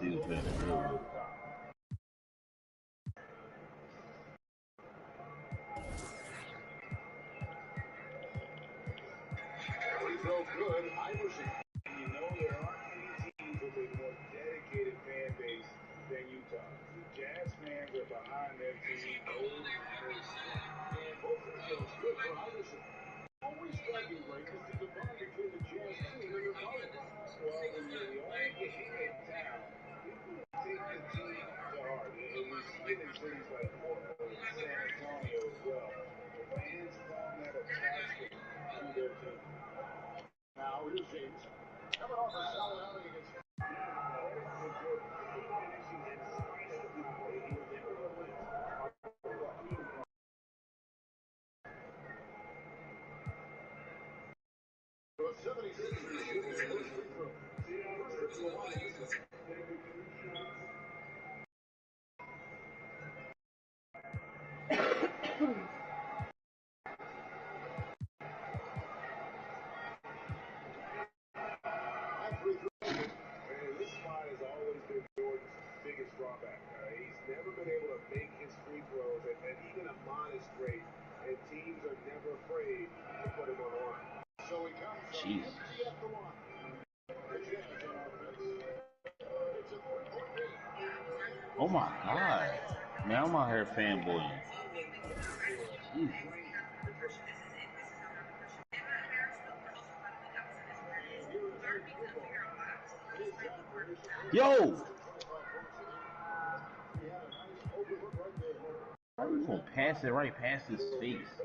He was playing the drill. Good. Iverson. And you know there aren't any teams with a more dedicated fan base than Utah. The Jazz fans are behind their team. And both of those good for Iverson. Always striking greatness to divide between the Jazz team and their opponents. Well, when you're the only game in town, people take the team to heart. And we see it in cities like Portland and San Antonio as well. The fans form that attachment to their team. Now here's James. Coming off a solid outing against this spot has always been Jordan's biggest drawback. He's never been able to make his free throws at even a modest rate, and teams are never afraid to put him on the line. So he comes from empty at the line. Oh my God. Man, I'm out here fanboying. Jeez. Yo! How you gonna pass it right past his face?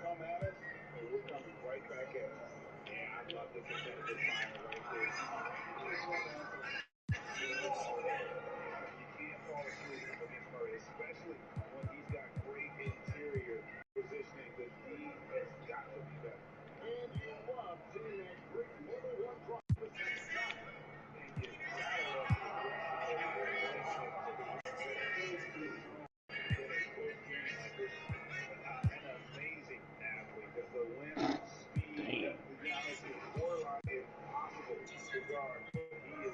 Come at us, and we're coming right back at us. Yeah, I love the competitive fire right there. You can't fall asleep against Murray, especially when he's got great interior positioning. The D has got to be better. And you love seeing that great one drop the second time. And you gotta love an amazing athlete. The length, speed, the Giannis is borderline impossible to guard. He is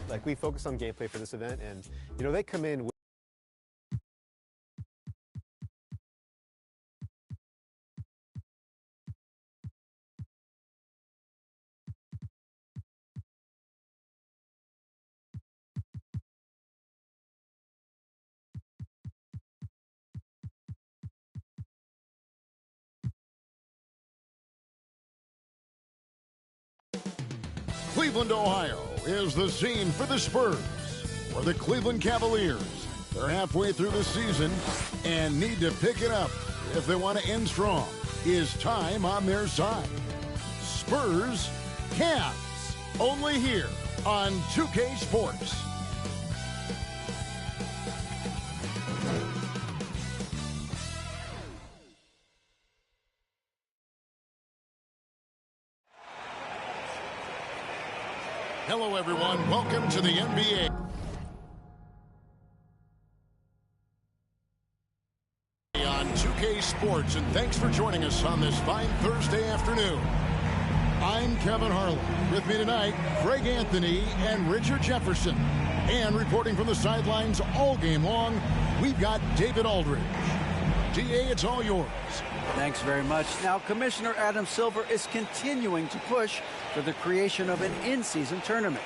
Like, we focus on gameplay for this event, and, you know, they come in with Cleveland, Ohio is the scene for the Spurs, where the Cleveland Cavaliers are halfway through the season and need to pick it up if they want to end strong. Is time on their side. Spurs, Cavs, only here on 2K Sports. Hello, everyone. Welcome to the NBA. On 2K Sports, and thanks for joining us on this fine Thursday afternoon. I'm Kevin Harlan. With me tonight, Greg Anthony and Richard Jefferson. And reporting from the sidelines all game long, we've got David Aldridge. DA, it's all yours. Thanks very much. Now, Commissioner Adam Silver is continuing to push for the creation of an in-season tournament.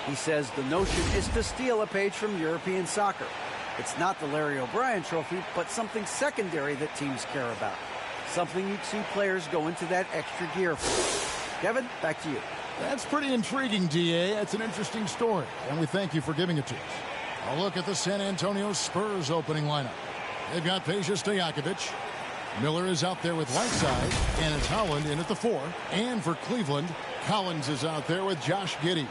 He says the notion is to steal a page from European soccer. It's not the Larry O'Brien Trophy, but something secondary that teams care about. Something you'd see players go into that extra gear for. Kevin, back to you. That's pretty intriguing, DA. That's an interesting story, and we thank you for giving it to us. A look at the San Antonio Spurs opening lineup. They've got Peja Stojakovic. Miller is out there with Whiteside, and it's Howland in at the 4. And for Cleveland, Collins is out there with Josh Giddey.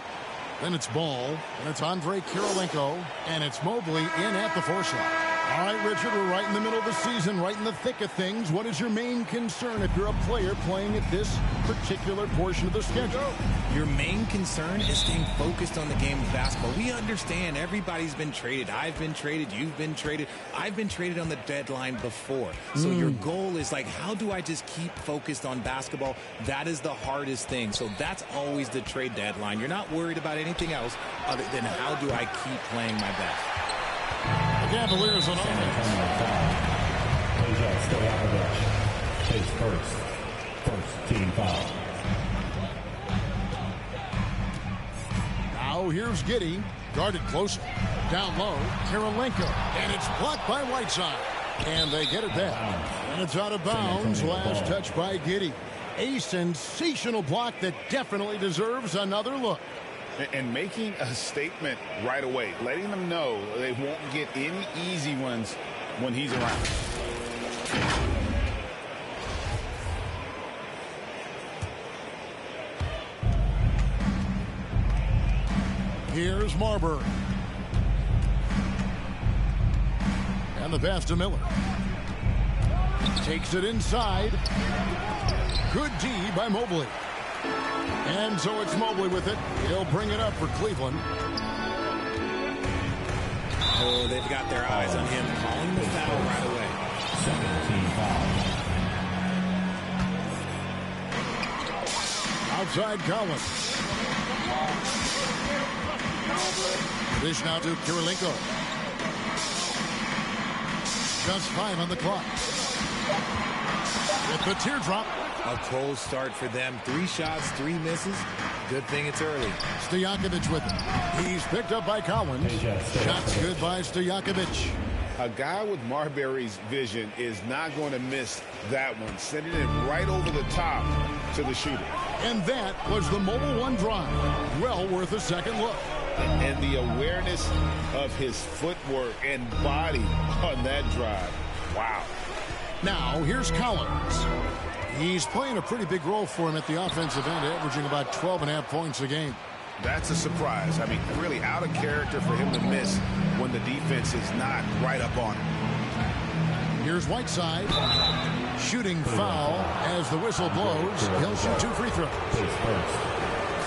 Then it's Ball, and it's Andre Kirilenko, and it's Mobley in at the 4 slot. All right, Richard, we're right in the middle of the season, right in the thick of things. What is your main concern if you're a player playing at this particular portion of the schedule? Your main concern is staying focused on the game of basketball. We understand everybody's been traded. I've been traded. You've been traded. I've been traded on the deadline before. So your goal is like, how do I just keep focused on basketball? That is the hardest thing. So that's always the trade deadline. You're not worried about anything else other than how do I keep playing my best. The Cavaliers on offense. Peja Stojakovic takes first team foul. Now here's Giddey, guarded closer. Down low, Kirilenko, and it's blocked by Whiteside. And they get it back. And it's out of bounds. Last touch by Giddey. A sensational block that definitely deserves another look. And making a statement right away, letting them know they won't get any easy ones when he's around. Here's Marbury. And the pass to Miller. Takes it inside. Good D by Mobley. And so it's Mobley with it. He'll bring it up for Cleveland. Oh, they've got their eyes on him, calling the foul right away. Second team foul. Outside Collins. Dish now to Kirilenko. Just 5 on the clock. With the teardrop. A cold start for them. 3 shots, 3 misses. Good thing it's early. Stojakovic with it. He's picked up by Collins. Shots good by Stojakovic. A guy with Marbury's vision is not going to miss that one, sending it right over the top to the shooter. And that was the Mobile One drive. Well worth a second look. And the awareness of his footwork and body on that drive. Wow. Now, here's Collins. He's playing a pretty big role for him at the offensive end, averaging about 12.5 points a game. That's a surprise. I mean, really out of character for him to miss when the defense is not right up on him. Here's Whiteside. Shooting foul as the whistle blows. He'll shoot 2 free throws.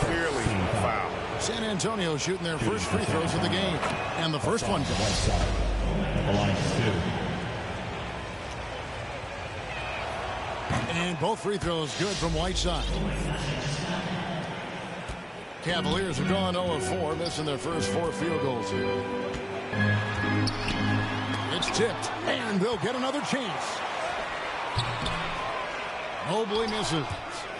Clearly foul. San Antonio shooting their first free throws of the game. And the first one goes. The line is 2. And both free throws good from Whiteside. Cavaliers are gone 0 of 4, missing their first 4 field goals here. It's tipped, and they'll get another chance. Mobley misses,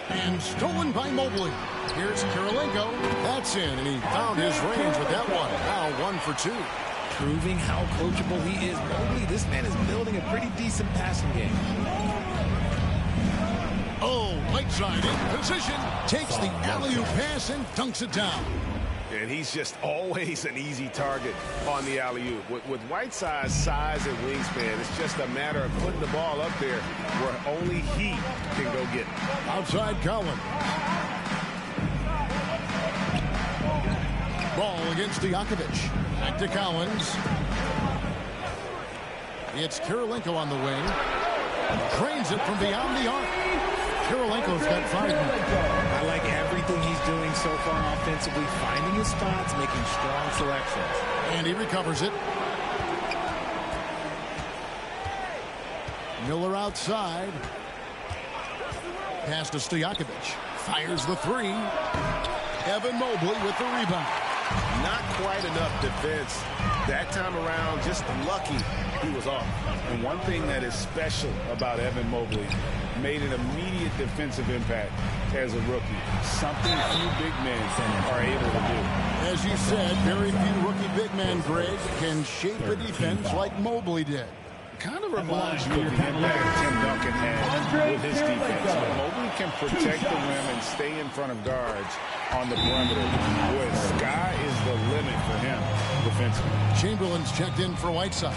and stolen by Mobley. Here's Kirilenko. That's in, and he found his range with that one. Now 1 for 2. Proving how coachable he is. Mobley, this man is building a pretty decent passing game. Oh, right side in position. Takes the alley-oop pass and dunks it down. And he's just always an easy target on the alley-oop. With Whiteside's size and wingspan, it's just a matter of putting the ball up there where only he can go get it. Outside Collins. Ball against Stojakovic. Back to Collins. It's Kirilenko on the wing. Drains it from beyond the arc. Kirilenko's got 5 now. I like everything he's doing so far offensively, finding his spots, making strong selections. And he recovers it. Miller outside. Pass to Stojakovic. Fires the 3. Evan Mobley with the rebound. Not quite enough defense that time around. Just lucky he was off. And one thing that is special about Evan Mobley, made an immediate defensive impact as a rookie. Something few big men are able to do. As you said, very few rookie big men, Greg, can shape a defense like Mobley did. Kind of reminds you of the impact Tim Duncan had with his defense. But Mobley can protect the rim and stay in front of guards on the perimeter. Boy, sky is the limit for him defensively. Chamberlain's checked in for Whiteside.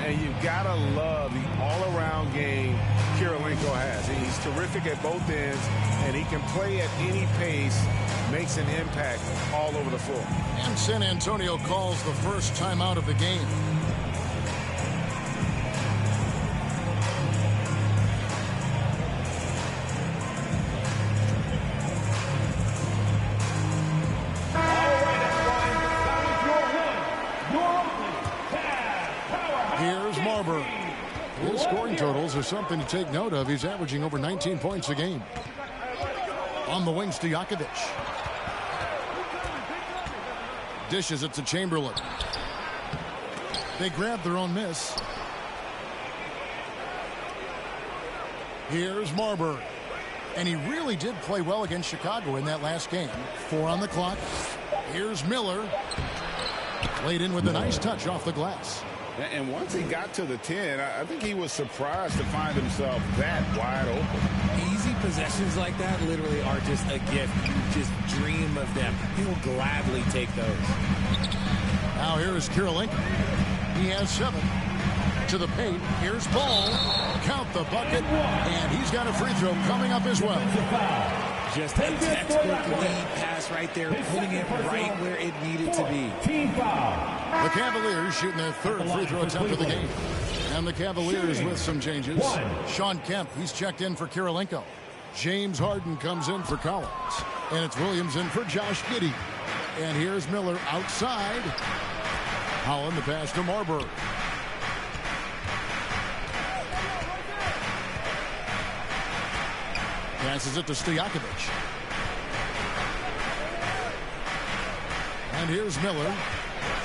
And you've got to love the all-around game Kirilenko has. He's terrific at both ends, and he can play at any pace, makes an impact all over the floor. And San Antonio calls the first timeout of the game. His scoring totals are something to take note of. He's averaging over 19 points a game. On the wing, Stojakovic. Dishes it to Chamberlain. They grab their own miss. Here's Marbury. And he really did play well against Chicago in that last game. 4 on the clock. Here's Miller. Played in with a nice touch off the glass. And once he got to the 10, I think he was surprised to find himself that wide open. Easy possessions like that literally are just a gift. You just dream of them. He'll gladly take those. Now here is Kirilenko. He has 7. To the paint. Here's Ball. Count the bucket. And he's got a free throw coming up as well. Just a textbook lead pass right there, putting it right where it needed to be. The Cavaliers shooting their 3rd free throw attempt of the game. And the Cavaliers with some changes. Sean Kemp, he's checked in for Kirilenko. James Harden comes in for Collins. And it's Williams in for Josh Giddey. And here's Miller outside. Holland the pass to Marbury. Passes it to Stojakovic. And here's Miller.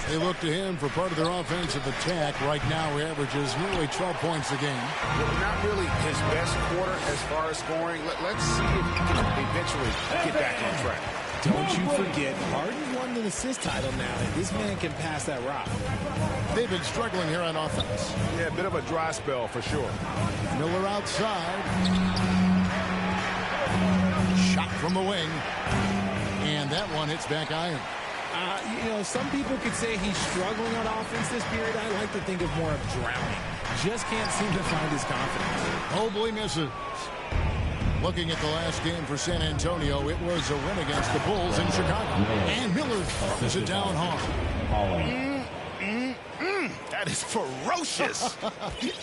They look to him for part of their offensive attack. Right now, he averages nearly 12 points a game. Well, not really his best quarter as far as scoring. Let's see if he can eventually get back on track. Don't you forget, Harden won the assist title now, and this man can pass that rock. They've been struggling here on offense. Yeah, a bit of a dry spell for sure. Miller outside. Shot from the wing. And that one hits back iron. You know, some people could say he's struggling on offense this period. I like to think of more of drowning. Just can't seem to find his confidence. Mobley misses. Looking at the last game for San Antonio, it was a win against the Bulls in Chicago. And Miller throws it down hard. That is ferocious.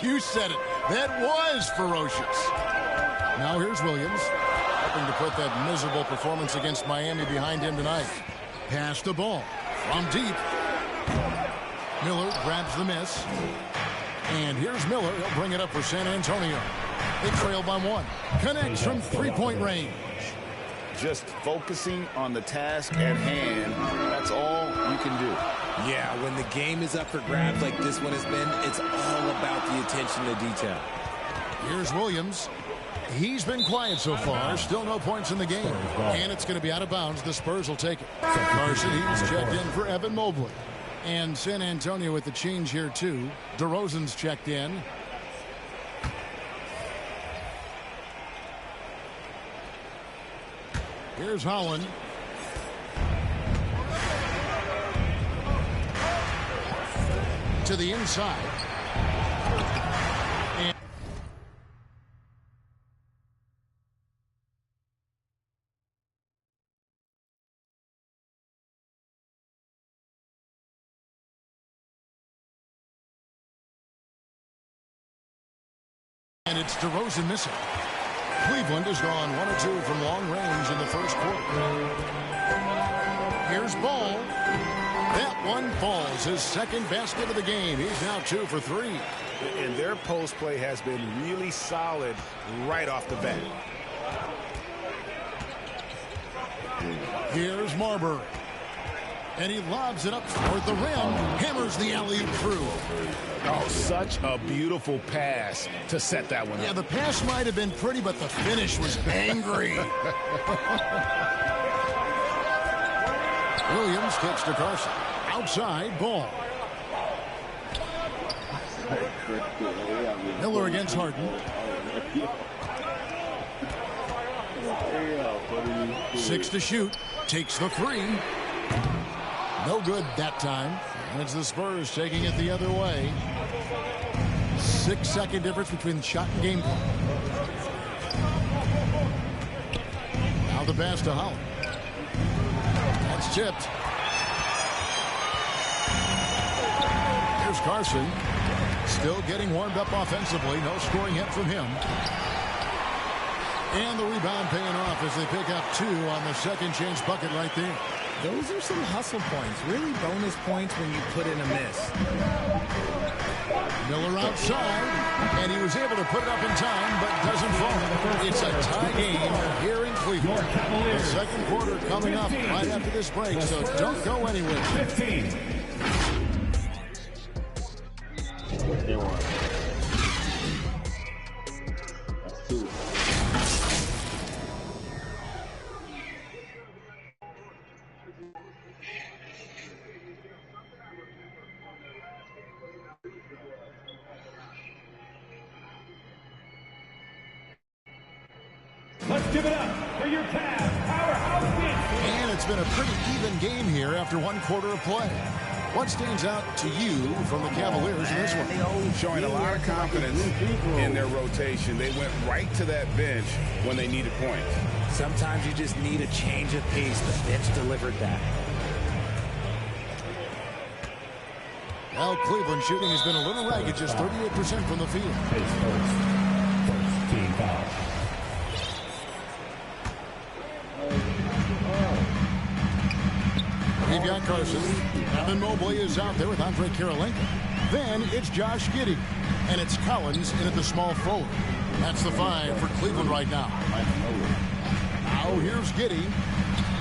You said it. That was ferocious. Now here's Williams, hoping to put that miserable performance against Miami behind him tonight. Pass the ball from deep. Miller grabs the miss. And here's Miller. He'll bring it up for San Antonio. They trail by 1. Connects from 3-point range. just focusing on the task at hand. That's all you can do. Yeah, when the game is up for grabs like this one has been, it's all about the attention to detail. Here's Williams. He's been quiet so far. Still no points in the game. And it's going to be out of bounds. The Spurs will take it. Carson, he's checked in for Evan Mobley. And San Antonio with the change here, too. DeRozan's checked in. Here's Holland. To the inside. And it's DeRozan missing. Cleveland has gone 1 of 2 from long range in the first quarter. Here's Ball. That one falls. His second basket of the game. He's now 2 for 3. And their post play has been really solid right off the bat. Here's Marbury. And he lobs it up toward the rim. Hammers the alley-oop through. Oh, such a beautiful pass to set that one up. Yeah, the pass might have been pretty, but the finish was angry. Williams kicks to Carson. Outside, Ball. Miller against Harden. 6 to shoot. Takes the 3. No good that time. And it's the Spurs taking it the other way. 6-second difference between shot and game clock. Now the pass to Holland. That's tipped. Here's Carson. Still getting warmed up offensively. No scoring yet from him. And the rebound paying off as they pick up 2 on the second chance bucket right there. Those are some hustle points, really bonus points when you put in a miss. Miller outside, and he was able to put it up in time, but doesn't fall. It's a tie game here in Cleveland. The second quarter coming up right after this break, so don't go anywhere. 15. They won. That's 2. Let's give it up for your Cavs powerhouse team. And it's been a pretty even game here after 1 quarter of play. What stands out to you from the Cavaliers in this one? Showing a lot of confidence in their rotation. They went right to that bench when they needed points. Sometimes you just need a change of pace. The bench delivered that. Well, Cleveland shooting has been a little ragged, just 38% from the field. First team foul. We've got Carson. Evan Mobley is out there with Andre Kirilenko. Then it's Josh Giddey. And it's Collins in at the small forward. That's the 5 for Cleveland right now. Now here's Giddey.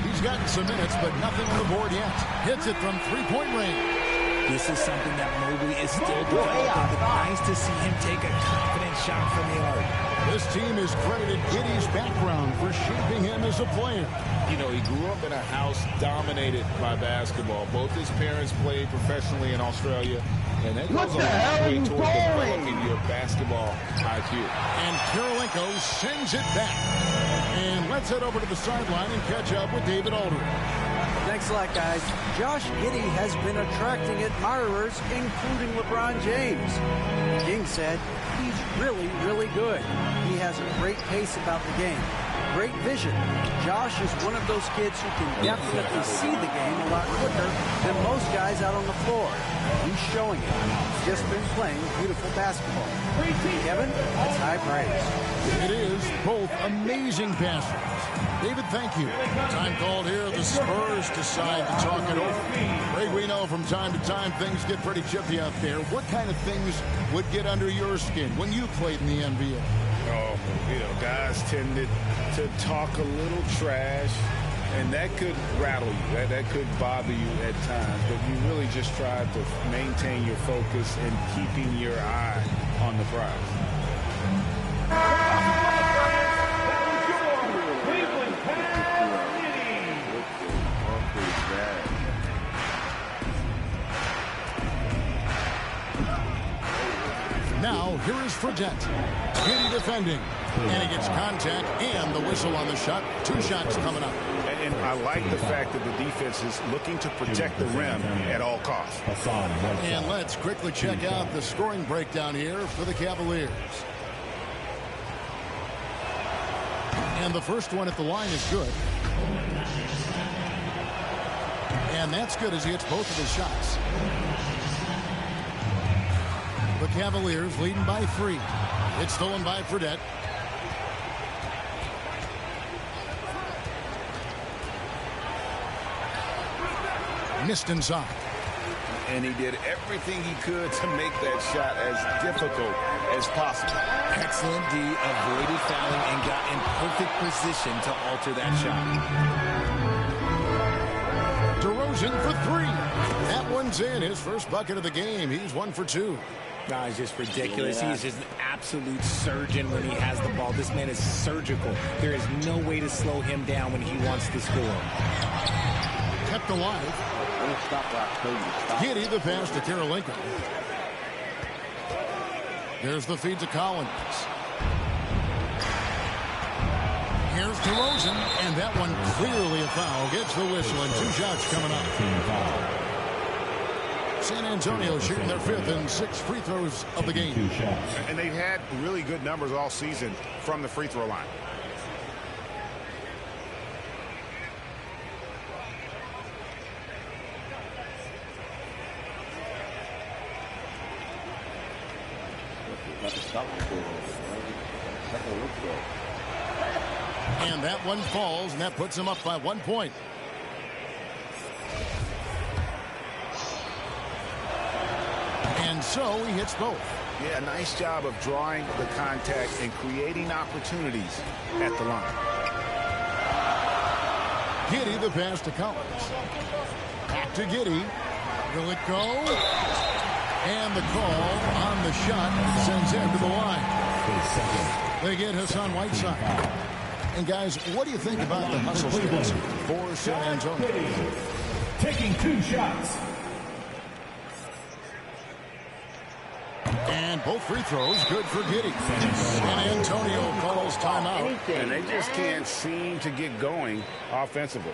He's gotten some minutes, but nothing on the board yet. Hits it from 3-point range. This is something that Mobley is still developing, but nice to see him take a confident shot from the arc. This team has credited Giddey's background for shaping him as a player. You know, he grew up in a house dominated by basketball. Both his parents played professionally in Australia, and that goes a long way towards developing your basketball IQ. And Kirilenko sends it back. And let's head over to the sideline and catch up with David Aldridge. Thanks a lot, guys. Josh Giddey has been attracting admirers, including LeBron James. King said he's really, really good. He has a great pace about the game. Great vision. Josh is one of those kids who can definitely see the game a lot quicker than most guys out on the floor. He's showing it. He's just been playing beautiful basketball. Kevin, that's high praise. It is both amazing passers. David, thank you. Time called here. The Spurs decide to talk it over. Greg, we know from time to time things get pretty chippy out there. What kind of things would get under your skin when you played in the NBA? Oh, guys tended to talk a little trash, and that could rattle you. That could bother you at times, but you really just try to maintain your focus and keeping your eye on the prize. Now, here is Fredette. Giddy defending. And he gets contact and the whistle on the shot. 2 shots coming up. And I like the fact that the defense is looking to protect the rim at all costs. And let's quickly check out the scoring breakdown here for the Cavaliers. And the first one at the line is good. And that's good as he hits both of his shots. The Cavaliers leading by 3. It's stolen by Fredette. Missed inside. And he did everything he could to make that shot as difficult as possible. Excellent D, avoided fouling and got in perfect position to alter that shot. DeRozan for 3. That one's in. His first bucket of the game. He's 1 for 2. No, it's just ridiculous. He's just an absolute surgeon when he has the ball. This man is surgical. There is no way to slow him down when he wants to score. Kept alive. Giddy the pass to Karolinko. There's the feed to Collins. Here's DeRozan, and that one clearly a foul. Gets the whistle, and 2 shots coming up. San Antonio shooting their 5th and 6th free throws of the game. And they've had really good numbers all season from the free throw line. And that one falls, and that puts him up by 1 point. And so he hits both. Yeah, nice job of drawing the contact and creating opportunities at the line. Giddy the pass to Collins. Back to Giddy. Will it go? And the call on the shot sends him to the line. They get Hassan Whiteside. And guys, what do you think about the hustle skills for San Antonio? Taking 2 shots. And both free throws good for Giddy. San Antonio calls timeout. And they just can't seem to get going offensively.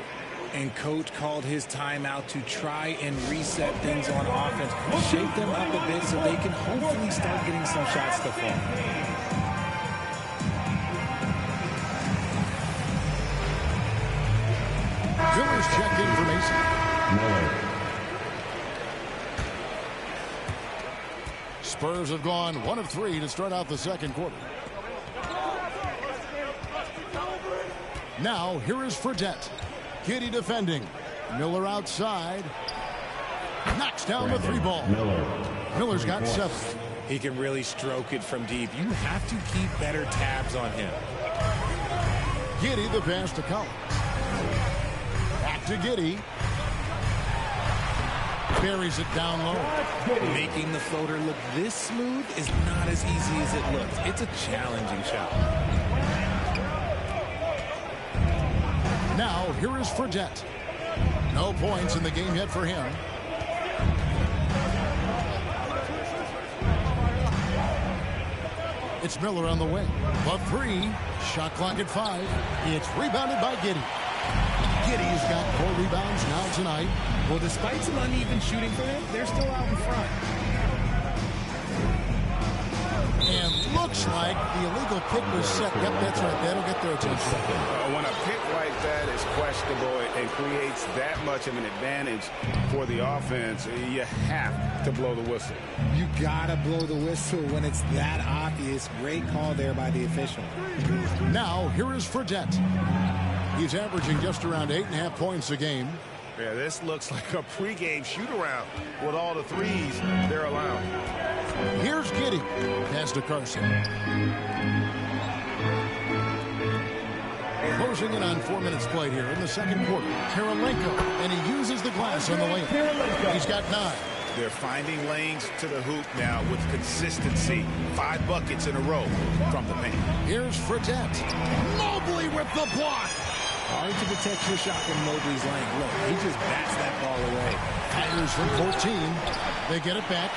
And coach called his timeout to try and reset things on offense. Shake them up a bit so they can hopefully start getting some shots to fall. Miller's checked in for Mason. Miller. Spurs have gone 1 of 3 to start out the second quarter. Now, here is Fredette. Giddy defending. Miller outside. Knocks down the 3 ball. Miller's got 7. He can really stroke it from deep. You have to keep better tabs on him. Giddy the pass to Collins. Back to Giddy. Buries it down low. Making the floater look this smooth is not as easy as it looks. It's a challenging shot. Now, here is Fredette. No points in the game yet for him. It's Miller on the wing. But 3. Shot clock at 5. It's rebounded by Giddy. Giddy's got 4 rebounds now tonight. Well, despite some uneven shooting for them, they're still out in front. And looks like the illegal pick was set. Yep, that's right. That'll get their attention. When a pick like that is questionable and creates that much of an advantage for the offense, you have to blow the whistle. You gotta blow the whistle when it's that obvious. Great call there by the official. Now, here is Fredette. He's averaging just around 8.5 points a game. Yeah, this looks like a pregame shoot-around with all the threes they're allowing. Here's Giddy. Pass to Carson. closing in on 4 minutes played here in the second quarter. Kirilenko, and he uses the glass on the lane. He's got 9. They're finding lanes to the hoop now with consistency. 5 buckets in a row from the paint. Here's Fredette. Mobley with the block. Hard to protect your shot from Mobley's lane. Look, he just bats that ball away. Fires from 14. They get it back.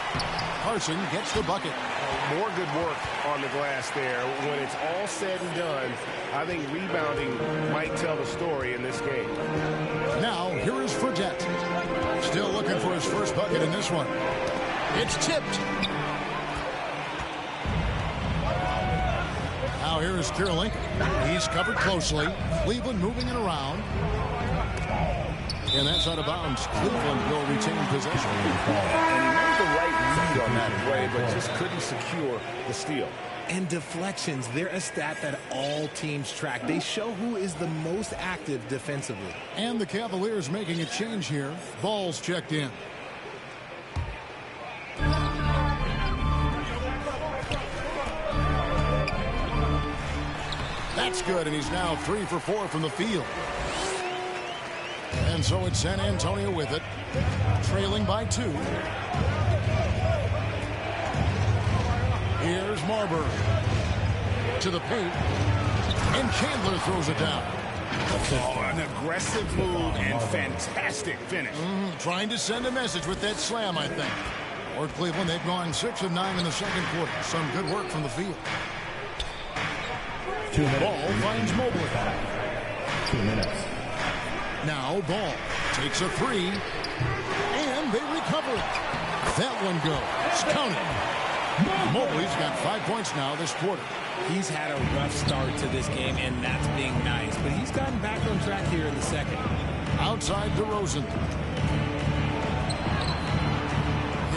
Carson gets the bucket. More good work on the glass there. When it's all said and done, I think rebounding might tell the story in this game. Now, here is Fredette. Still looking for his first bucket in this one. It's tipped. Now here is Kirilenko. He's covered closely. Cleveland moving it around. And that's out of bounds. Cleveland will retain possession. And he made the right read on that play, but just couldn't secure the steal. And deflections, they're a stat that all teams track. They show who is the most active defensively. And the Cavaliers making a change here. Ball's checked in. That's good, and he's now 3 for 4 from the field. And so it's San Antonio with it, trailing by 2. Here's Marbury to the paint, and Chandler throws it down. Oh, an aggressive move and fantastic finish. Trying to send a message with that slam, I think. For Cleveland, they've gone 6 of 9 in the second quarter. Some good work from the field. 2 minutes. Ball finds Mobley. 2 minutes. Now Ball takes a 3, and they recover it. That one goes. Counted. Mobley's got 5 points now this quarter. He's had a rough start to this game, and that's being nice. But he's gotten back on track here in the second. Outside DeRozan.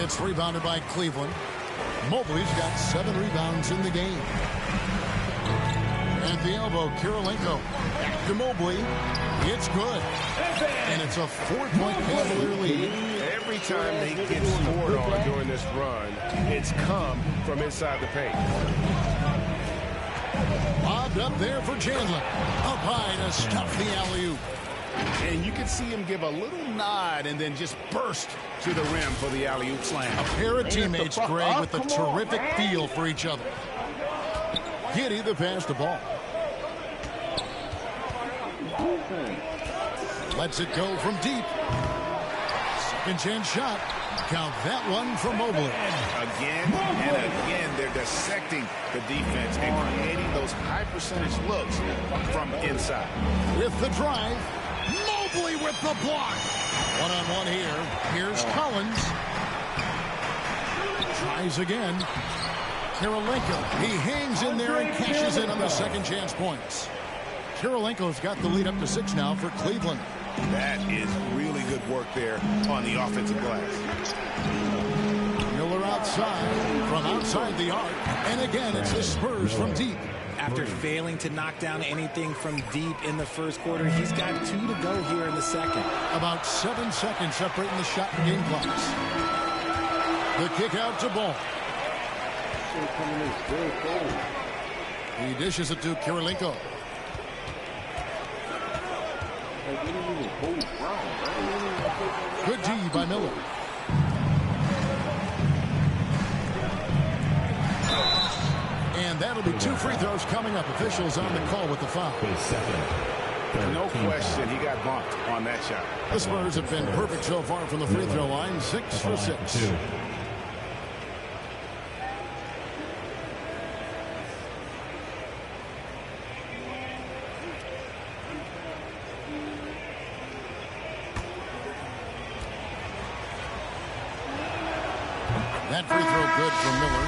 It's rebounded by Cleveland. Mobley's got 7 rebounds in the game. At the elbow, Kirilenko. Back to Mobley. It's good. And it's a 4-point Cavalier lead. Every time they get scored on during this run, it's come from inside the paint. Lobbed up there for Chandler. Up high to stuff the alley-oop. And you can see him give a little nod and then just burst to the rim for the alley-oop slam. A pair of teammates, Greg, with a terrific feel for each other. Giddey the pass to Ball. Lets it go from deep. Second chance shot. Count that one for Mobley. Again and again, they're dissecting the defense and creating those high percentage looks from inside. With the drive, Mobley with the block. One-on-one here. Here's Collins. Tries again. Kirilenko. He hangs in there and cashes in on the second chance points. Kirilenko's got the lead up to 6 now for Cleveland. That is really good work there on the offensive glass. Miller outside, from outside the arc. And again, it's the Spurs from deep. After failing to knock down anything from deep in the first quarter, he's got 2 to go here in the second. About 7 seconds separating the shot and game clocks. The kick out to Ball. He dishes it to Kirilenko. Good D by Miller. And that'll be 2 free throws coming up. Officials on the call with the foul. No question, he got bumped on that shot. The Spurs have been perfect so far from the free throw line. 6 for 6. That free throw good for Miller.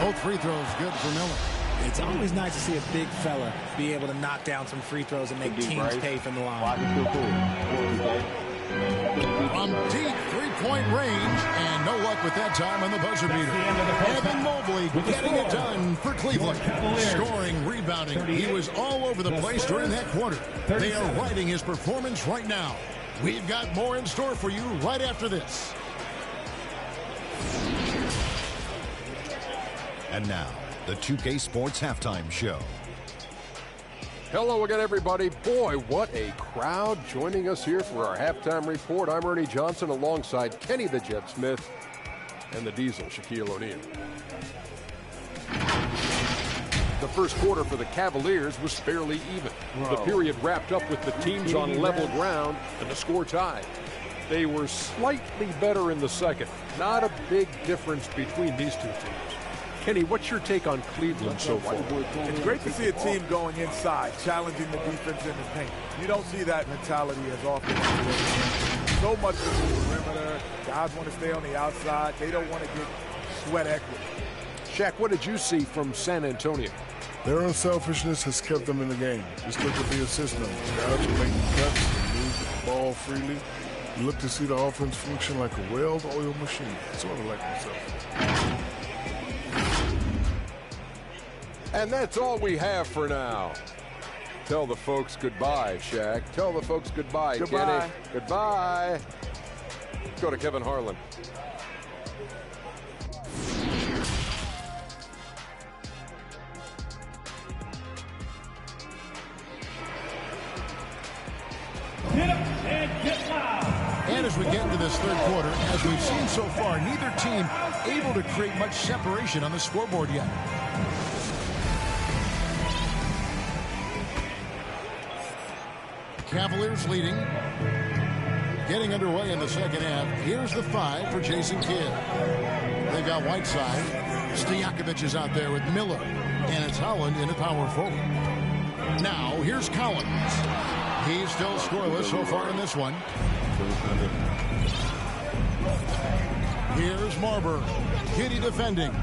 Both free throws good for Miller. It's always nice to see a big fella be able to knock down some free throws and make teams pay from the line. From deep three-point range, and no luck with that time on the buzzer beater. Evan Mobley getting it done for Cleveland. Scoring, rebounding. He was all over the place during that quarter. They are riding his performance right now. We've got more in store for you right after this. And now, the 2K Sports Halftime Show. Hello again, everybody. Boy, what a crowd joining us here for our halftime report. I'm Ernie Johnson alongside Kenny the Jet Smith and the Diesel, Shaquille O'Neal. The first quarter for the Cavaliers was fairly even. The period wrapped up with the teams on level ground and the score tied. They were slightly better in the second. Not a big difference between these two teams. Kenny, what's your take on Cleveland so far? It's great to see a team going inside, challenging the defense in the paint. You don't see that mentality as often. So much of the perimeter. Guys want to stay on the outside. They don't want to get sweat equity. Shaq, what did you see from San Antonio? Their unselfishness has kept them in the game. Just look at the assist numbers. Guys are making cuts and move the ball freely. You look to see the offense function like a well-oiled machine, sort of like myself. And that's all we have for now. Tell the folks goodbye, Shaq. Tell the folks goodbye, Kenny. Goodbye. Go to Kevin Harlan. Get up and get loud. And as we get into this third quarter, as we've seen so far, neither team able to create much separation on the scoreboard yet. Cavaliers leading. Getting underway in the second half. Here's the 5 for Jason Kidd. They've got Whiteside. Stojakovic is out there with Miller. And it's Holland in a power forward. Now, here's Collins. He's still scoreless so far in this one. Here's Marber. Kitty defending.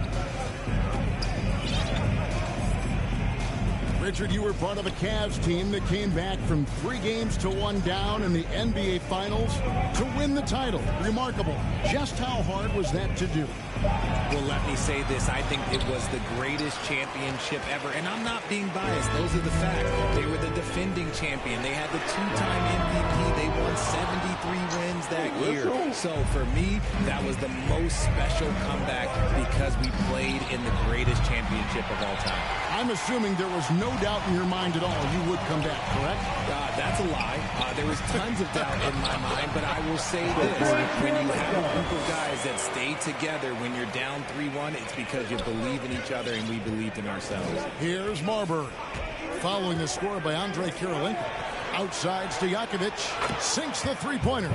Richard, you were part of a Cavs team that came back from 3 games to 1 down in the NBA Finals to win the title. Remarkable. Just how hard was that to do? Well, let me say this. I think it was the greatest championship ever. And I'm not being biased. Those are the facts. They were the defending champion. They had the 2-time MVP. They won 73 wins that year. So for me, that was the most special comeback because we played in the greatest championship of all time. I'm assuming there was no doubt in your mind at all you would come back, correct? That's a lie. There was tons of doubt in my mind, but I will say this. When you have a group of guys that stay together when you're down 3-1, it's because you believe in each other and we believed in ourselves. Here's Marber. Following the score by Andre Kirilenko. Outside, Stojakovic sinks the three-pointer.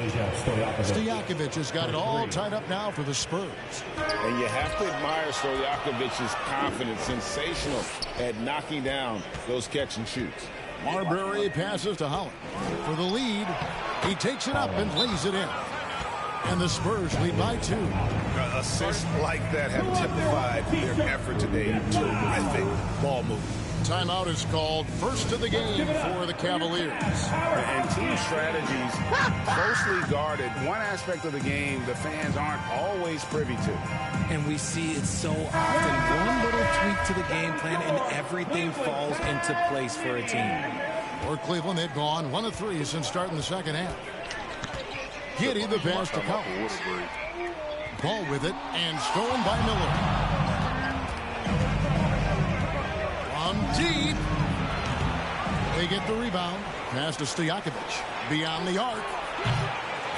Stojakovic has got it all tied up now for the Spurs. And you have to admire Stojakovic's confidence. Sensational at knocking down those catch and shoots. Marbury passes to Holland. For the lead, he takes it up and lays it in. And the Spurs lead by 2. Assists like that have typified their effort today. Terrific ball movement. Timeout is called. First of the game for the Cavaliers. And team strategies closely guarded. One aspect of the game the fans aren't always privy to. And we see it so often. One little tweak to the game plan and everything falls into place for a team. For Cleveland, they've gone 1 of 3 since starting the second half. Giddey the pass to Collins. Ball with it and stolen by Miller. From deep. They get the rebound. Pass to Stojakovic. Beyond the arc.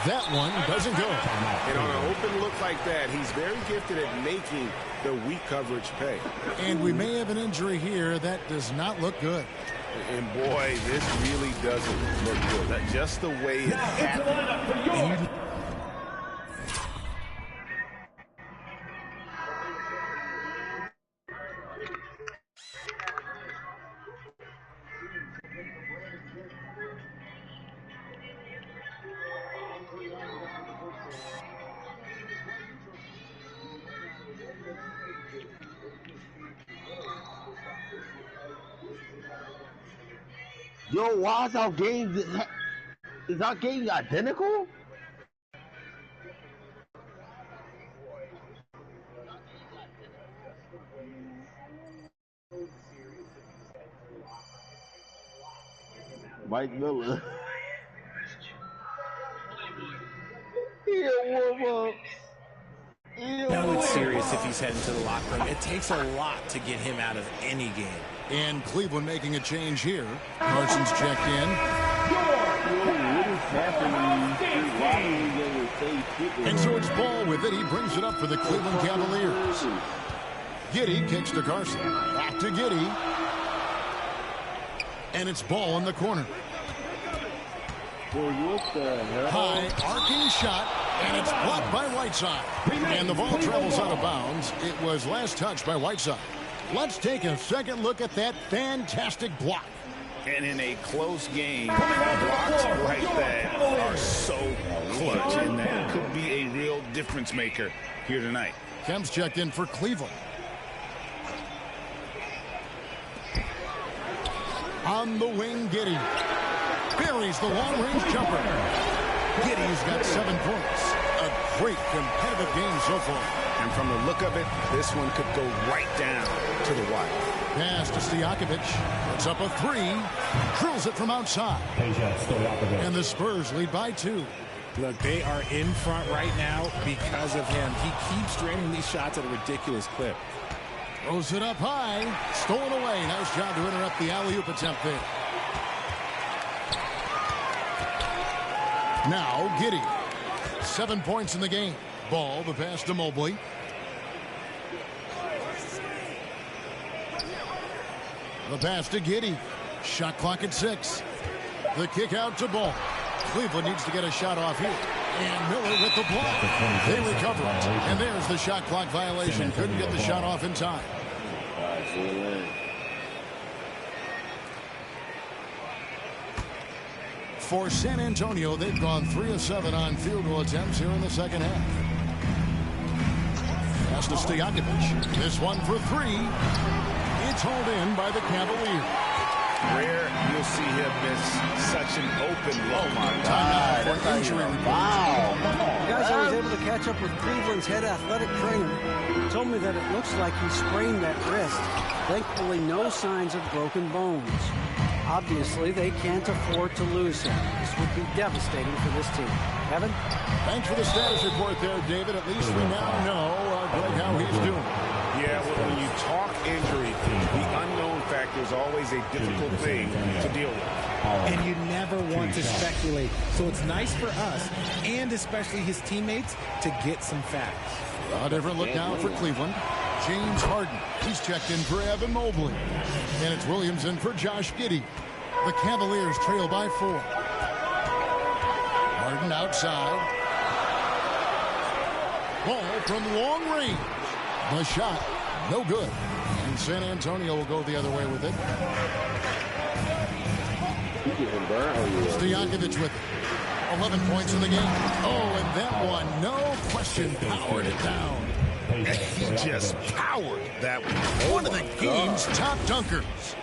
That one doesn't go. And on an open look like that, he's very gifted at making the weak coverage pay. And we may have an injury here. That does not look good. And boy, this really doesn't look good. That's just the way it happened. Yo, why is our game? Is our game identical? Mike Miller. Yeah, warm up. No, it's serious if he's heading to the locker room. It takes a lot to get him out of any game. And Cleveland making a change here. Carson's checked in. And so it's Ball with it. He brings it up for the Cleveland Cavaliers. Giddey kicks to Carson. Back to Giddey. And it's Ball in the corner. High arcing shot, and it's blocked by Whiteside. And the ball travels out of bounds. It was last touched by Whiteside. Let's take a second look at that fantastic block. And in a close game, blocks like that are so clutch, and that could be a real difference maker here tonight. Kemp's checked in for Cleveland. On the wing, Giddey. Buries the long-range jumper. Giddey's got 7 points. A great competitive game so far. And from the look of it, this one could go right down to the wire. Pass to Stojakovic. Puts up a 3. Drills it from outside. And the Spurs lead by 2. Look, they are in front right now because of him. He keeps draining these shots at a ridiculous clip. Throws it up high. Stolen away. Nice job to interrupt the alley-oop attempt there. Now Giddey. 7 points in the game. Ball, the pass to Mobley. The pass to Giddey. Shot clock at 6. The kick out to Ball. Cleveland needs to get a shot off here. And Miller with the block. They recover it. And there's the shot clock violation. Couldn't get the shot off in time. For San Antonio, they've gone 3 of 7 on field goal attempts here in the second half. Pass to Stojakovic. This one for 3. It's hauled in by the Cavaliers. Rare you'll see him miss such an open low. Timeout for injury report. Wow. Guys, I was able to catch up with Cleveland's head athletic trainer. He told me that it looks like he sprained that wrist. Thankfully, no signs of broken bones. Obviously, they can't afford to lose him. This would be devastating for this team. Evan? Thanks for the status report there, David. At least we now know, Greg, how he's doing. Yeah, well, when you talk injury, the unknown factor is always a difficult thing to deal with. And you never want to speculate. So it's nice for us, and especially his teammates, to get some facts. A different look now for Cleveland. James Harden. He's checked in for Evan Mobley. And it's Williams in for Josh Giddey. The Cavaliers trail by 4. Harden outside. Ball from long range. The shot, no good. And San Antonio will go the other way with it. Stojakovic with it. 11 points in the game. Oh, and that one, no question, powered it down. He just powered that one. One of the game's top dunkers.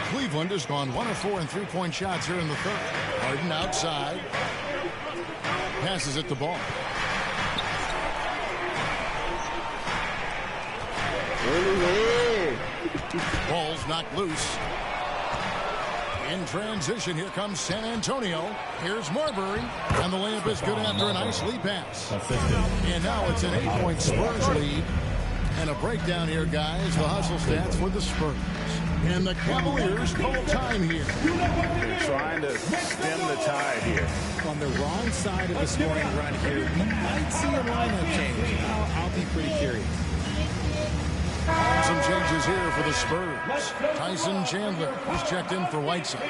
Cleveland has gone 1 of 4 in 3-point shots here in the third. Harden outside. Passes it to Ball. Ball's knocked loose. In transition, here comes San Antonio. Here's Marbury. And the layup is good after a nice lead pass. And now it's an 8-point Spurs lead. And a breakdown here, guys. The hustle stats for the Spurs. And the Cavaliers call time here. They're trying to stem the tide here. On the wrong side of the scoring run here, we might see a lineup change. I'll be pretty curious. Some changes here for the Spurs. Tyson Chandler is checked in for Whiteside.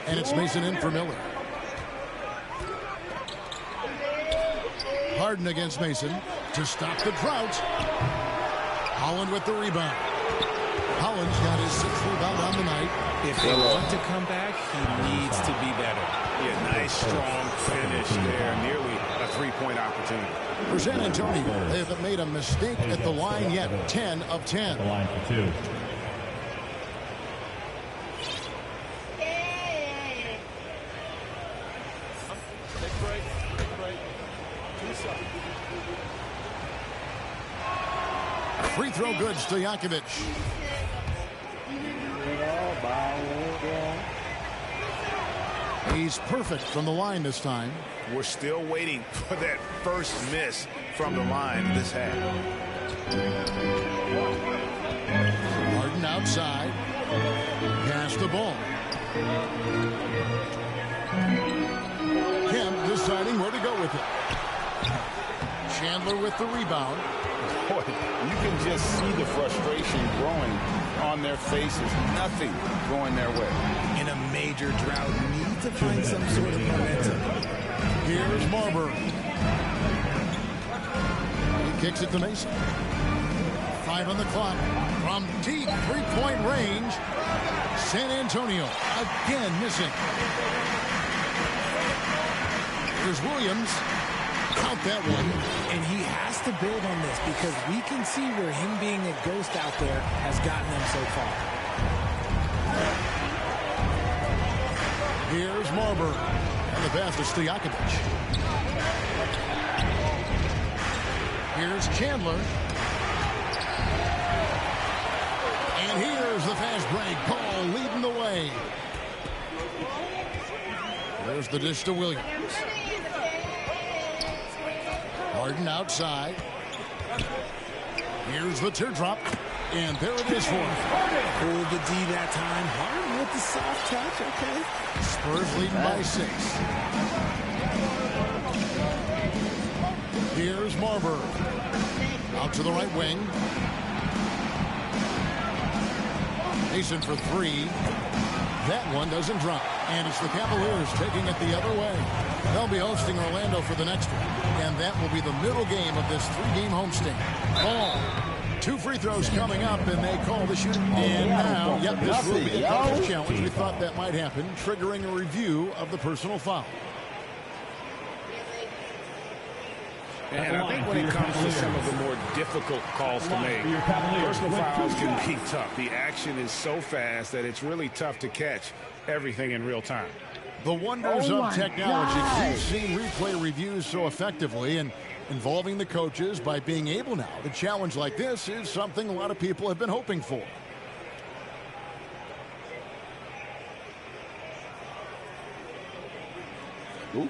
And it's Mason in for Miller. Harden against Mason to stop the drought. Holland with the rebound. Holland's got his 6th rebound on the night. If they want to come back, he needs to be better. Yeah, nice, strong finish there. Nearly a 3-point opportunity. For San Antonio, they haven't made a mistake at the line yet. 10 of 10. The line for 2. Free throw good, Stojakovic. He's perfect from the line this time. We're still waiting for that first miss from the line this half. Martin outside. Pass the ball. Kemp deciding where to go with it. Chandler with the rebound. Boy, you can just see the frustration growing on their faces. Nothing going their way. In a major drought, need to find some sort of momentum. Here's Marbury. He kicks it to Mason. 5 on the clock. From deep three-point range, San Antonio again missing. Here's Williams. Count that one. And he has to build on this because we can see where him being a ghost out there has gotten them so far. Here's Marbury. And the pass to Stojakovic. Here's Chandler. And here's the fast break. Paul leading the way. There's the dish to Williams. Harden outside. Here's the teardrop. And there it is for him. Hold the D that time. Harden with the soft touch, okay. Spurs leading by 6. Here's Marbury. Out to the right wing. Mason for 3. That one doesn't drop. And it's the Cavaliers taking it the other way. They'll be hosting Orlando for the next one. And that will be the middle game of this 3-game homestand. Ball. 2 free throws coming up, and they call the shooting. And now, yep, this will be a coach's challenge. We thought that might happen, triggering a review of the personal foul. And I think when it comes to some of the more difficult calls to make, personal fouls can be tough. The action is so fast that it's really tough to catch everything in real time. The wonders of technology. We've seen replay reviews so effectively, and involving the coaches by being able now to challenge like this is something a lot of people have been hoping for. Ooh.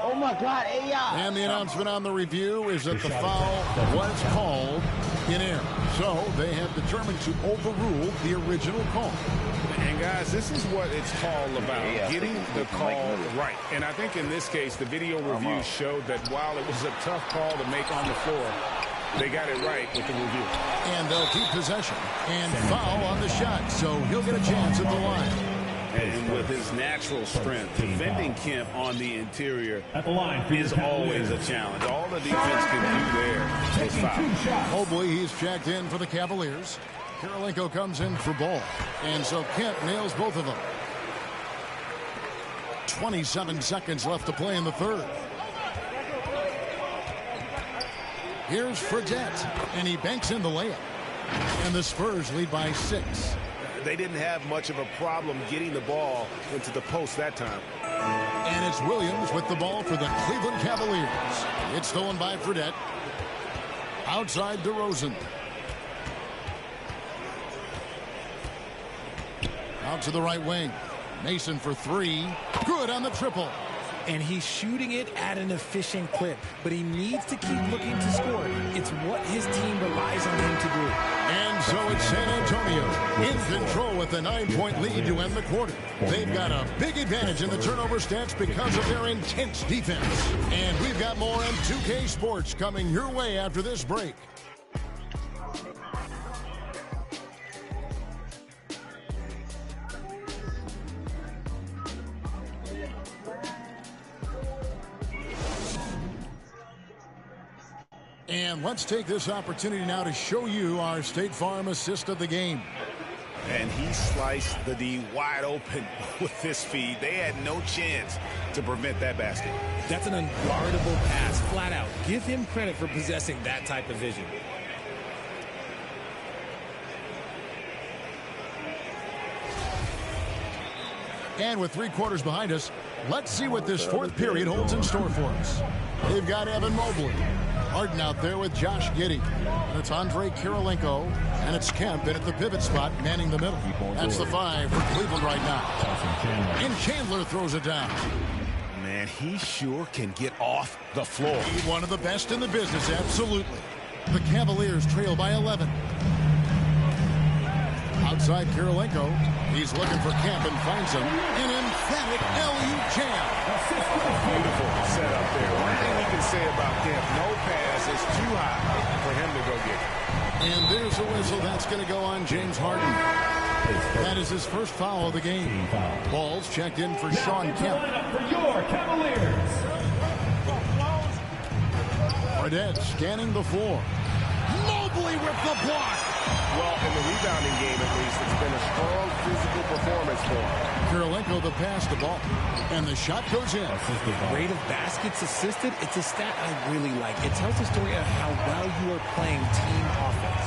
Oh my God, AI. And the announcement on the review is that the foul was called in air. So they have determined to overrule the original call. And guys, this is what it's all about, getting the call right. And I think in this case, the video review showed that while it was a tough call to make on the floor, they got it right with the review. And they'll keep possession and foul on the shot. So he'll get a chance at the line. And with his natural strength, defending Kemp on the interior is always a challenge. All the defense can do there is foul. Mobley, he's checked in for the Cavaliers. Karolinko comes in for ball. And so Kemp nails both of them. 27 seconds left to play in the third. Here's Fredette, and he banks in the layup. And the Spurs lead by 6. They didn't have much of a problem getting the ball into the post that time. And it's Williams with the ball for the Cleveland Cavaliers. It's stolen by Fredette. Outside DeRozan. Out to the right wing. Mason for 3. Good on the triple. And he's shooting it at an efficient clip, but he needs to keep looking to score. It's what his team relies on him to do. And so it's San Antonio in control with a 9-point lead to end the quarter. They've got a big advantage in the turnover stats because of their intense defense. And we've got more on 2K Sports coming your way after this break. And let's take this opportunity now to show you our State Farm assist of the game. And he sliced the D wide open with this feed. They had no chance to prevent that basket. That's an unguardable pass, flat out. Give him credit for possessing that type of vision. And with 3 quarters behind us, let's see what this fourth period holds in store for us. They've got Evan Mobley. Harden out there with Josh Giddey. And it's Andre Kirilenko. And it's Kemp in at the pivot spot, manning the middle. That's the 5 for Cleveland right now. And Chandler throws it down. Man, he sure can get off the floor. He's one of the best in the business, absolutely. The Cavaliers trail by 11. Outside Kirilenko. He's looking for Kemp and finds him. An emphatic alley-oop jam. Beautiful setup there. One thing we can say about Kemp, no pass is too high for him to go get it. And there's a whistle. That's going to go on James Harden. That is his first foul of the game. Ball's checked in for Sean Kemp. For your Cavaliers. Fredette scanning the floor. Mobley with the block. Well, in the rebounding game, at least, it's been a strong physical performance for him. Kirilenko to pass the ball. And the shot goes in. Rate of baskets assisted, it's a stat I really like. It tells the story of how well you are playing team offense.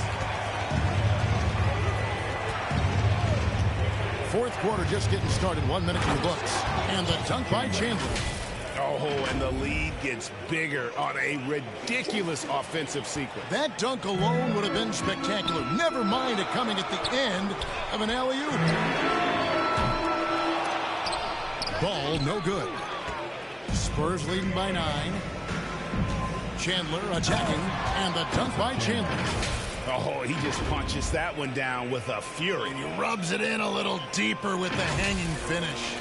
Fourth quarter just getting started. 1 minute in the books. And the dunk by Chandler. Oh, and the lead gets bigger on a ridiculous offensive sequence. That dunk alone would have been spectacular. Never mind it coming at the end of an alley-oop. Ball no good. Spurs leading by 9. Chandler attacking, and the dunk by Chandler. Oh, he just punches that one down with a fury. And he rubs it in a little deeper with the hanging finish.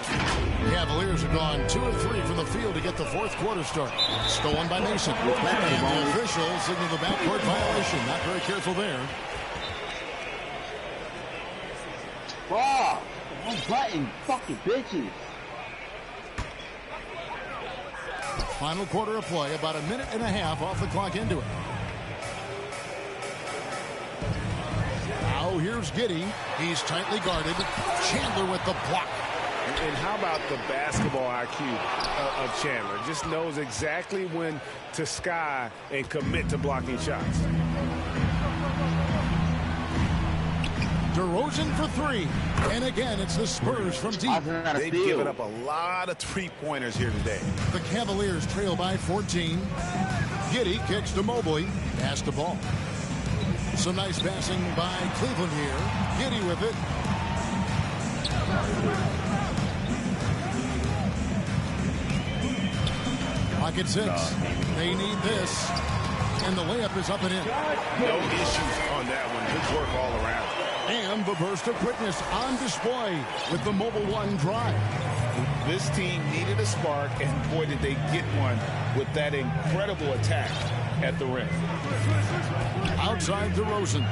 Cavaliers have gone 2 of 3 from the field to get the fourth quarter started. Stolen by Mason. And the officials signal the backcourt violation. Not very careful there. Oh, I'm fighting fucking bitches. Final quarter of play, about a minute and a half off the clock into it. Now here's Giddey. He's tightly guarded. Chandler with the block. And how about the basketball IQ of Chandler? Just knows exactly when to sky and commit to blocking shots. DeRozan for 3. And again, it's the Spurs from deep. They've given up a lot of three-pointers here today. The Cavaliers trail by 14. Giddey kicks to Mobley. Pass the ball. Some nice passing by Cleveland here. Giddey with it. Pocket 6. They need this. And the layup is up and in. No issues on that one. Good work all around. And the burst of quickness on display with the Mobile 1 drive. This team needed a spark, and boy, did they get one with that incredible attack at the rim. Outside DeRozan.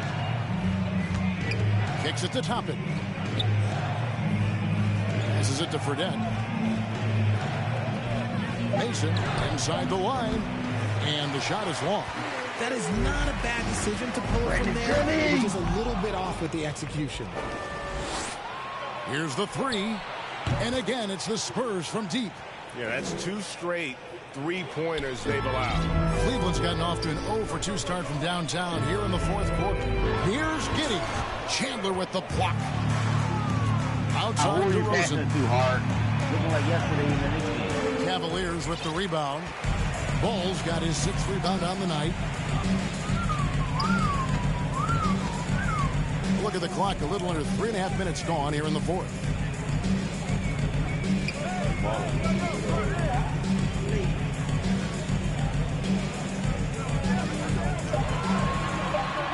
Kicks it to Toppin. Passes it to Fredette. Mason inside the line. And the shot is long. That is not a bad decision to pull it from there. It was just a little bit off with the execution. Here's the 3. And again, it's the Spurs from deep. Yeah, that's 2 straight three-pointers they've allowed. Cleveland's gotten off to an 0 for 2 start from downtown here in the fourth quarter. Here's Giddey. Chandler with the block. Outside DeRozan. Too hard. Looking like yesterday in the next game. Cavaliers with the rebound. Ball's got his 6th rebound on the night. Look at the clock. A little under 3.5 minutes gone here in the fourth.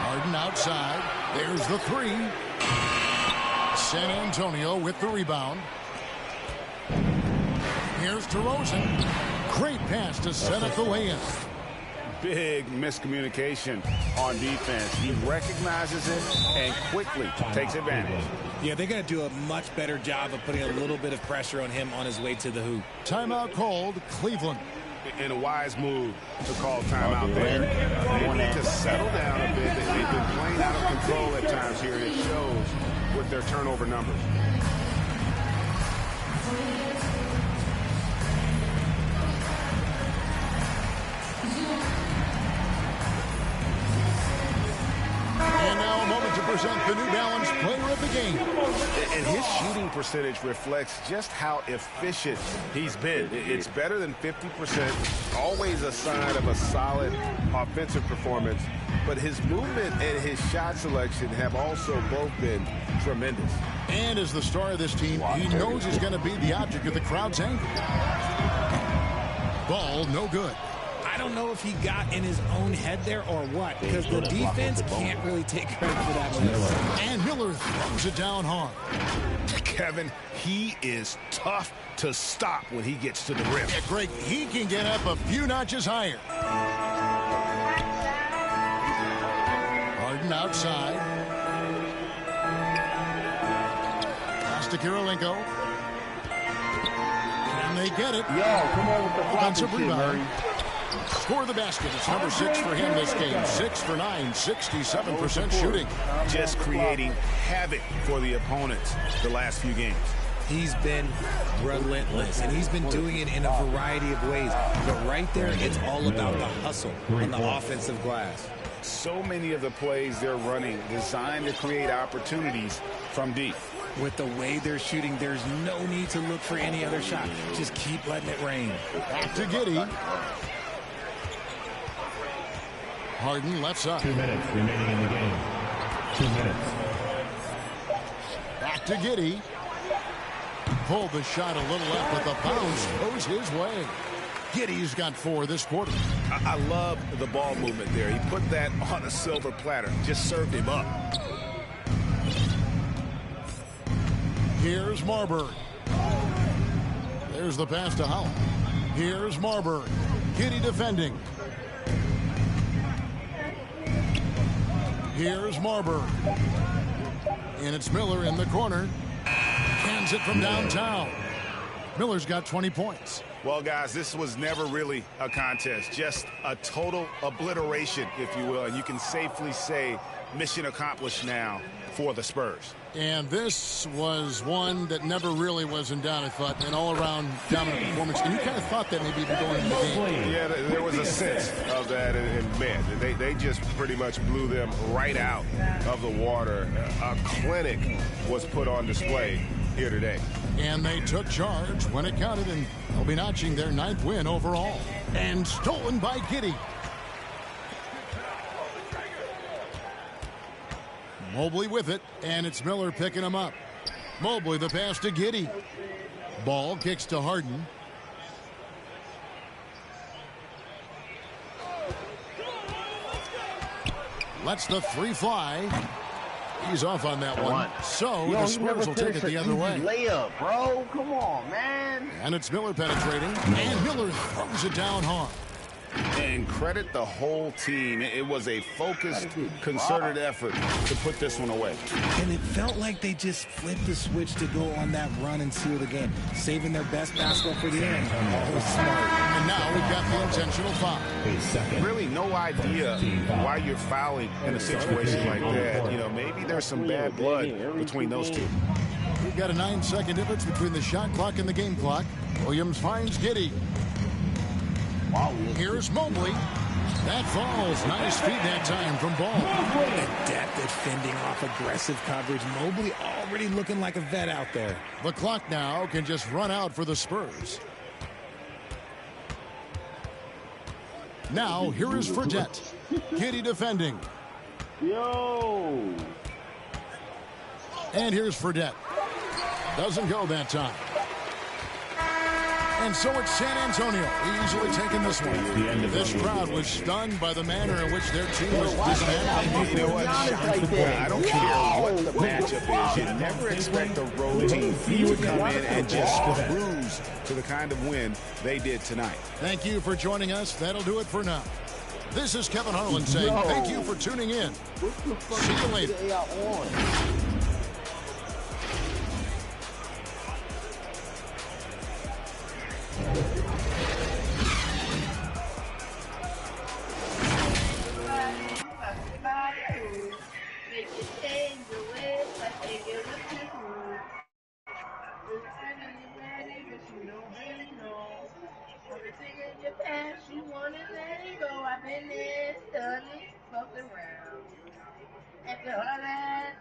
Harden outside. There's the 3. San Antonio with the rebound. Here's DeRozan. Great pass to set up the lay-in. Big miscommunication on defense. He recognizes it and quickly takes advantage. Yeah, they're going to do a much better job of putting a little bit of pressure on him on his way to the hoop. Timeout called, Cleveland. In a wise move to call timeout there. They need to settle down a bit. They've been playing out of control at times here. It shows with their turnover numbers. And now a moment to present the New Balance Player of the Game. And his shooting percentage reflects just how efficient he's been. It's better than 50%, always a sign of a solid offensive performance. But his movement and his shot selection have also both been tremendous. And as the star of this team, he knows he's going to be the object of the crowd's anger. Ball no good. I don't know if he got in his own head there or what, because the defense can't really take credit for that miss. And Miller throws it down hard. Kevin, he is tough to stop when he gets to the rim. Yeah, Greg, he can get up a few notches higher. Harden outside. Pass to Kirilenko. Can they get it? Yo, come on with the offensive blocking shit, rebound. Murray. Score the basket. It's number 6 for him this game. 6 for 9, 67% shooting. Just creating havoc for the opponents the last few games. He's been relentless, and he's been doing it in a variety of ways. But right there, it's all about the hustle on the offensive glass. So many of the plays they're running designed to create opportunities from deep. With the way they're shooting, there's no need to look for any other shot. Just keep letting it rain. Back to Giddy. Harden left side. 2 minutes remaining in the game. 2 minutes. Back to Giddy. Pulled the shot a little left, but the bounce goes his way. Giddy's got 4 this quarter. I love the ball movement there. He put that on a silver platter. Just served him up. Here's Marbury. There's the pass to Howell. Here's Marbury. Giddy defending. Here's Marbury. And it's Miller in the corner. Cans it from downtown. Miller's got 20 points. Well, guys, this was never really a contest. Just a total obliteration, if you will. And you can safely say mission accomplished now for the Spurs. And this was one that never really was in doubt, I thought, an all-around dominant performance. And you kind of thought that maybe even going into the game. Yeah, there was a sense of that. And man, they just pretty much blew them right out of the water. A clinic was put on display here today. And they took charge when it counted, and they'll be notching their 9th win overall. And stolen by Giddy. Mobley with it, and it's Miller picking him up. Mobley the pass to Giddy. Ball kicks to Harden. Lets the 3 fly. He's off on that one. So the Spurs will take it the other way. Layup, bro. Come on, man. And it's Miller penetrating. And Miller throws it down hard. And credit the whole team. It was a focused, concerted effort to put this one away. And it felt like they just flipped the switch to go on that run and seal the game, saving their best basketball for the end. That was smart. And now we've got the intentional foul. Really no idea why you're fouling in a situation like that. You know, maybe there's some bad blood between those two. We've got a 9-second difference between the shot clock and the game clock. Williams finds Giddy. Here's Mobley. That falls. Nice feed that time from Ball. Adept at fending off aggressive coverage. Mobley already looking like a vet out there. The clock now can just run out for the Spurs. Now, here is Fredette. Giddy defending. Yo. And here's Fredette. Doesn't go that time. And so it's San Antonio easily taking this one. This crowd was stunned by the manner in which their team was dismantled. You know what? I don't care what the matchup is. You never expect a road team to come in and just cruise to the kind of win they did tonight. Thank you for joining us. That'll do it for now. This is Kevin Harlan saying thank you for tuning in. See you later. I've been there, done it, fucked around. After all that,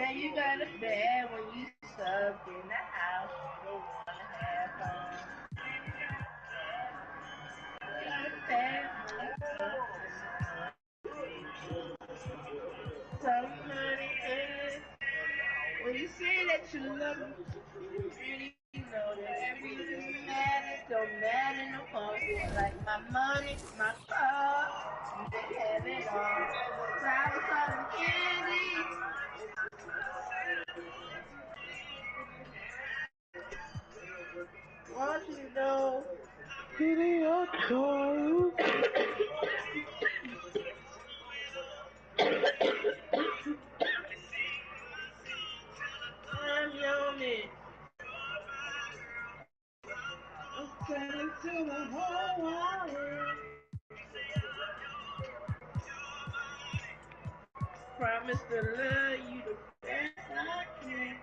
Yeah, you got a bad when you suck in the house. You don't want to have fun. You got a bad when you suck in the house. Somebody else. When you say that you love me, and you know that everything matters, don't matter no more. Like my money, my car, you can have it all. Flowers, cotton candy. Want you to know, Kitty, I'll call you. I'm yawning. I'm telling to the whole world. Promise to love you the best I can.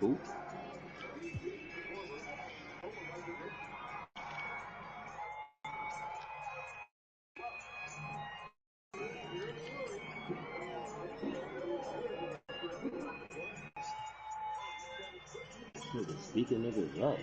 Who? Nigga, speaking niggas up.